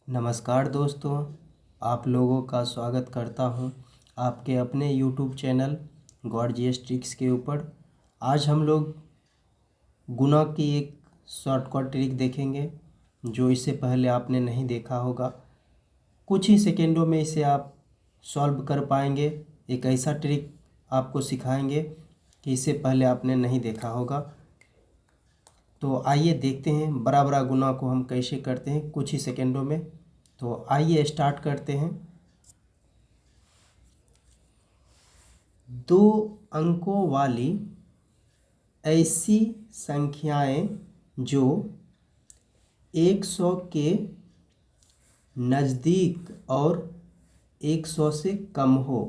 नमस्कार दोस्तों, आप लोगों का स्वागत करता हूं आपके अपने YouTube channel God GS tricks के ऊपर। आज हम लोग गुना की एक शॉर्टकट ट्रिक देखेंगे जो इससे पहले आपने नहीं देखा होगा। कुछ ही सेकेंडों में इसे आप सॉल्व कर पाएंगे। एक ऐसा ट्रिक आपको सिखाएंगे कि इससे पहले आपने नहीं देखा होगा। तो आइए देखते हैं बड़ा बड़ा गुना को हम कैसे करते हैं कुछ ही सेकेंडों में। तो आइए स्टार्ट करते हैं। 2 अंकों वाली ऐसी संख्याएं जो 100 के नज़दीक और 100 से कम हो।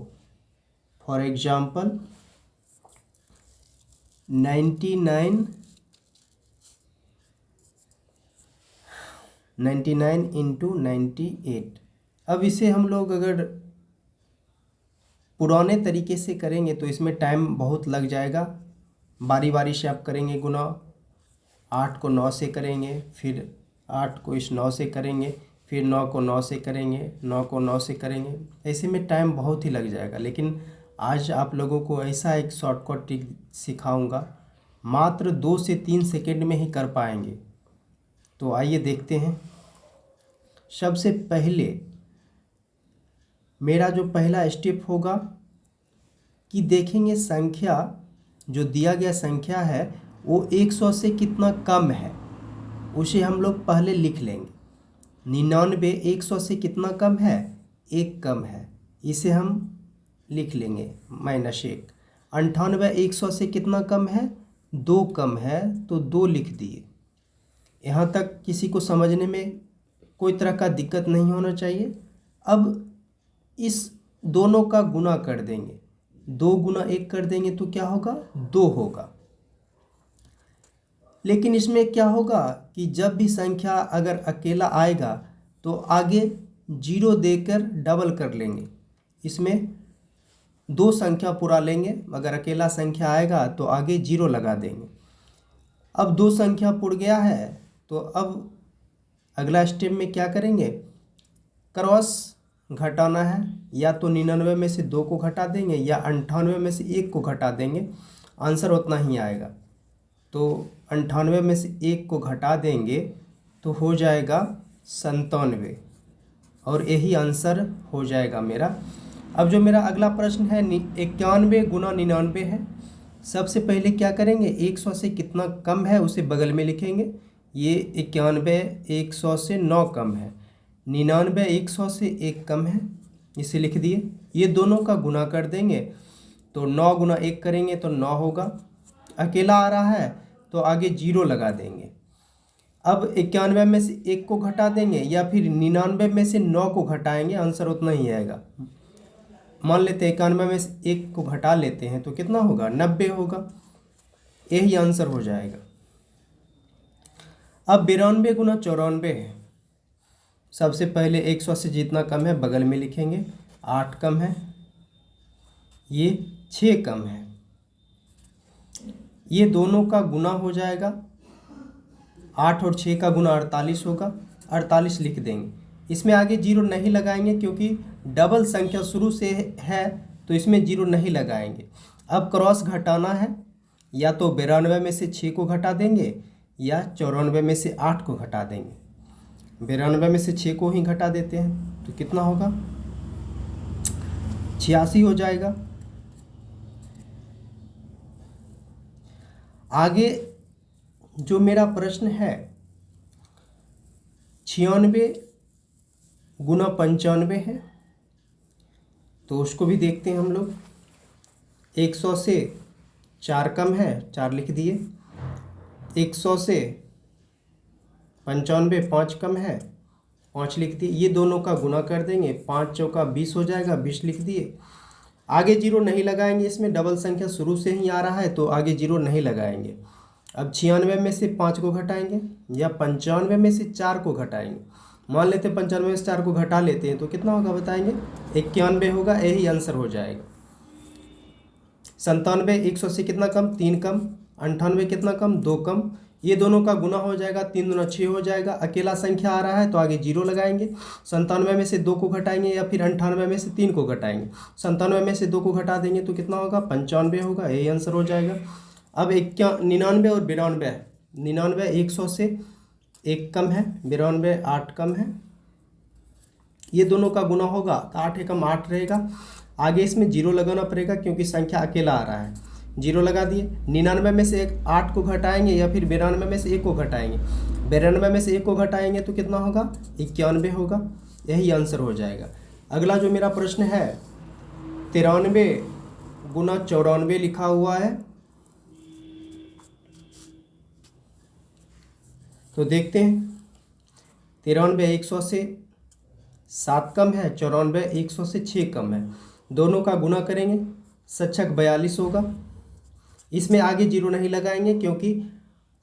For example 99 into 98। अब इसे हम लोग अगर पुराने तरीके से करेंगे तो इसमें टाइम बहुत लग जाएगा। बारी बारी से आप करेंगे गुना। 8 को 9 से करेंगे, फिर 8 को इस 9 से करेंगे, फिर 9 को 9 से करेंगे, 9 को 9 से करेंगे। ऐसे में टाइम बहुत ही लग जाएगा। लेकिन आज आप लोगों को ऐसा एक शॉर्टकट ट्रिक सिखाऊंगा, मात्र 2 से 3 सेकेंड में ही कर पाएंगे। तो आइए देखते हैं। सबसे पहले मेरा जो पहला स्टेप होगा कि देखेंगे संख्या जो दिया गया संख्या है वो 100 से कितना कम है, उसे हम लोग पहले लिख लेंगे। 99 100 से कितना कम है, 1 कम है, इसे हम लिख लेंगे -1। 98 100 से कितना कम है, 2 कम है, तो 2 लिख दिए। यहाँ तक किसी को समझने में कोई तरह का दिक्कत नहीं होना चाहिए। अब इस दोनों का गुना कर देंगे। 2 गुना 1 कर देंगे तो क्या होगा, 2 होगा। लेकिन इसमें क्या होगा कि जब भी संख्या अगर अकेला आएगा तो आगे 0 देकर डबल कर लेंगे। इसमें 2 संख्या पूरा लेंगे, अगर अकेला संख्या आएगा तो आगे 0 लगा देंगे। अब 2 संख्या पुर गया है तो अब अगला स्टेप में क्या करेंगे, क्रॉस घटाना है। या तो 99 में से 2 को घटा देंगे या 98 में से 1 को घटा देंगे, आंसर उतना ही आएगा। तो 98 में से 1 को घटा देंगे तो हो जाएगा 97 और यही आंसर हो जाएगा मेरा। अब जो मेरा अगला प्रश्न है 91 गुना 99 है। सबसे पहले क्या करेंगे, 100 से कितना कम है उसे बगल में लिखेंगे। ये 91 100 से 9 कम है, 99 100 से 1 कम है, इसे लिख दिए। ये दोनों का गुना कर देंगे तो 9 गुना 1 करेंगे तो 9 होगा। अकेला आ रहा है तो आगे 0 लगा देंगे। अब 91 में से 1 को घटा देंगे या फिर 99 में से 9 को घटाएंगे, आंसर उतना ही आएगा। मान लेते हैं 91 में से 1 को घटा लेते हैं तो कितना होगा, 90 होगा, यही आंसर हो जाएगा। अब 92 गुना 94 है। सबसे पहले 100 से जितना कम है बगल में लिखेंगे। 8 कम है, ये 6 कम है, ये दोनों का गुना हो जाएगा। 8 और 6 का गुना 48 होगा, 48 लिख देंगे। इसमें आगे 0 नहीं लगाएंगे क्योंकि डबल संख्या शुरू से है तो इसमें 0 नहीं लगाएंगे। अब क्रॉस घटाना है, या तो 92 में से 6 को घटा देंगे या 94 में से 8 को घटा देंगे। 92 में से 6 को ही घटा देते हैं तो कितना होगा, 86 हो जाएगा। आगे जो मेरा प्रश्न है 96 गुना 95 है, तो उसको भी देखते हैं हम लोग। 100 से 4 कम है, 4 लिख दिए। 100 से 95 5 कम है, 5 लिख दिए। ये दोनों का गुना कर देंगे, 5 चौका 20 हो जाएगा, 20 लिख दिए। आगे 0 नहीं लगाएंगे, इसमें डबल संख्या शुरू से ही आ रहा है तो आगे 0 नहीं लगाएंगे। अब 96 में से 5 को घटाएंगे या 95 में से 4 को घटाएंगे। मान लेते 95 में से 4 को घटा लेते हैं तो कितना होगा बताएंगे, 91 होगा, यही आंसर हो जाएगा। 97 100 से कितना कम, 3 कम। 98 कितना कम, 2 कम। ये दोनों का गुना हो जाएगा, 3 दूना 6 हो जाएगा। अकेला संख्या आ रहा है तो आगे 0 लगाएंगे। 97 में से 2 को घटाएंगे या फिर 98 में से 3 को घटाएंगे। 97 में से 2 को घटा देंगे तो कितना होगा, 95 होगा, यही आंसर हो जाएगा। अब 99 और 92 है। 99 100 से 1 कम है, 92 8 कम है। ये दोनों का गुना होगा तो 8 एकम 8 रहेगा। आगे इसमें 0 लगाना पड़ेगा क्योंकि संख्या अकेला आ रहा है। 0 लगा दिए। 99 में से 8 को घटाएंगे या फिर 92 में से 1 को घटाएंगे। 92 में से 1 को घटाएंगे तो कितना होगा, 91 होगा, यही आंसर हो जाएगा। अगला जो मेरा प्रश्न है 93 गुना 94 लिखा हुआ है, तो देखते हैं। 93 100 से 7 कम है, 94 100 से 6 कम है। दोनों का गुना करेंगे, 7 42 होगा। इसमें आगे 0 नहीं लगाएंगे क्योंकि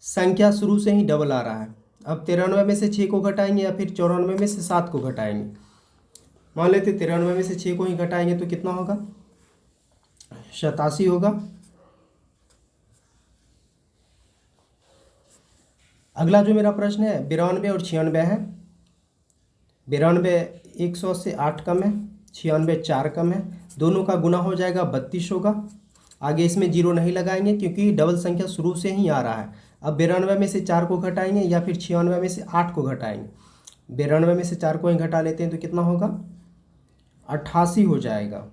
संख्या शुरू से ही डबल आ रहा है। अब 93 में से 6 को घटाएंगे या फिर 94 में से 7 को घटाएंगे। मान लेते 93 में से 6 को ही घटाएंगे तो कितना होगा, 87 होगा। अगला जो मेरा प्रश्न है 92 और 96 है। 92 100 से 8 कम है, 96 4 कम है। दोनों का गुना हो जाएगा 32 होगा। आगे इसमें 0 नहीं लगाएंगे क्योंकि डबल संख्या शुरू से ही आ रहा है। अब 92 में से 4 को घटाएंगे या फिर 96 में से 8 को घटाएंगे। 92 में से 4 को ही घटा लेते हैं तो कितना होगा, 88 हो जाएगा।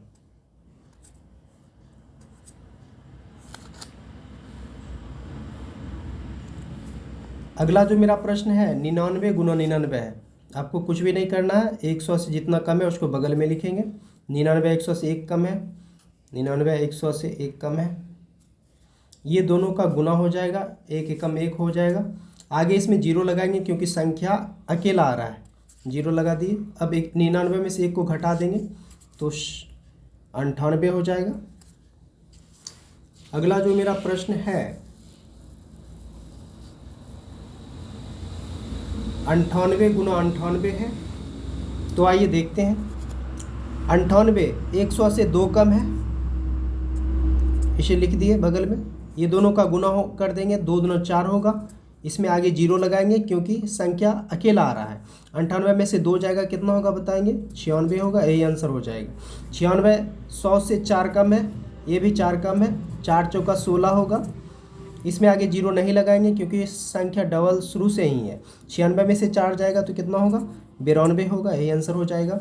अगला जो मेरा प्रश्न है 99 गुना 99 है। आपको कुछ भी नहीं करना है, 100 से जितना कम है उसको बगल में लिखेंगे। 99 100 से 1 कम है, 99 100 से 1 कम है। ये दोनों का गुना हो जाएगा, 1 एकम 1 हो जाएगा। आगे इसमें 0 लगाएंगे क्योंकि संख्या अकेला आ रहा है। 0 लगा दिए। अब 99 में से 1 को घटा देंगे तो 98 हो जाएगा। अगला जो मेरा प्रश्न है 98 गुना 98 है, तो आइए देखते हैं। 98 100 से 2 कम है, इसे लिख दिए बगल में। ये दोनों का गुना हो कर देंगे, 2 दूना 4 होगा। इसमें आगे 0 लगाएंगे क्योंकि संख्या अकेला आ रहा है। 98 में से 2 जाएगा, कितना होगा बताएंगे, 96 होगा, यही आंसर हो जाएगा। 96 100 से 4 कम है, ये भी 4 कम है, 4 चौका 16 होगा। इसमें आगे 0 नहीं लगाएंगे क्योंकि संख्या डबल शुरू से ही है। 96 में से 4 जाएगा तो कितना होगा, 92 होगा, यही आंसर हो जाएगा।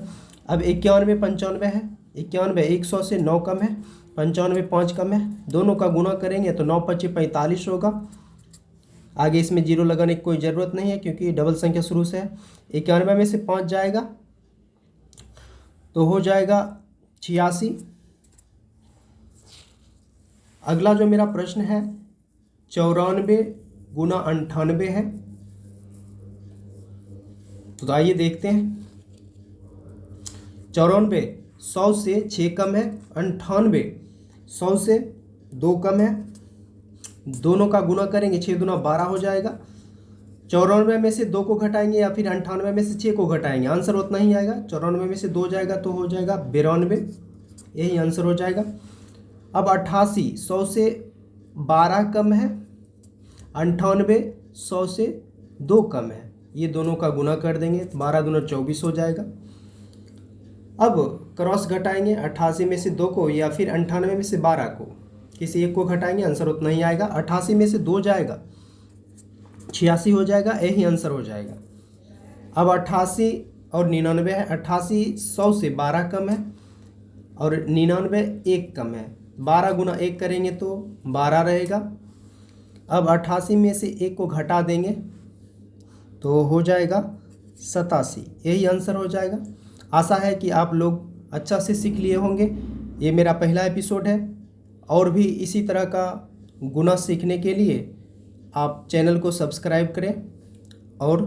अब 91 95 है। 91 100 से 9 कम है, 95 5 कम है। दोनों का गुना करेंगे तो 9 5 45 होगा। आगे इसमें 0 लगाने की कोई ज़रूरत नहीं है क्योंकि डबल संख्या शुरू से है। 91 में से 5 जाएगा तो हो जाएगा 86। अगला जो मेरा प्रश्न है 94 गुना 98 है, तो आइए देखते हैं। 94 100 से 6 कम है, 98 100 से 2 कम है। दोनों का गुना करेंगे, 6 दूना 12 हो जाएगा। 94 में से 2 को घटाएंगे या फिर 98 में से 6 को घटाएंगे, आंसर उतना ही आएगा। 94 में से 2 जाएगा तो हो जाएगा 92, यही आंसर हो जाएगा। अब 88 100 से 12 कम है, 98 100 से 2 कम है। ये दोनों का गुना कर देंगे, 12 दूना 24 हो जाएगा। अब क्रॉस घटाएंगे, 88 में से 2 को या फिर 98 में से 12 को, किसी एक को घटाएंगे, आंसर उतना ही आएगा। 88 में से 2 जाएगा, 86 हो जाएगा, यही आंसर हो जाएगा। अब 88 और 99 है। 88 100 से 12 कम है और 99 1 कम है। 12 गुना 1 करेंगे तो 12 रहेगा। अब 88 में से 1 को घटा देंगे तो हो जाएगा 87, यही आंसर हो जाएगा। आशा है कि आप लोग अच्छा से सीख लिए होंगे। ये मेरा पहला एपिसोड है और भी इसी तरह का गुना सीखने के लिए आप चैनल को सब्सक्राइब करें और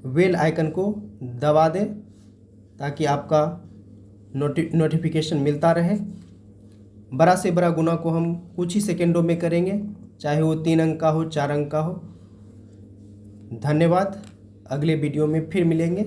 बेल आइकन को दबा दें ताकि आपका नोटिफिकेशन मिलता रहे। बड़ा से बड़ा गुना को हम कुछ ही सेकंडों में करेंगे, चाहे वो 3 अंक का हो, 4 अंक का हो। धन्यवाद। अगले वीडियो में फिर मिलेंगे।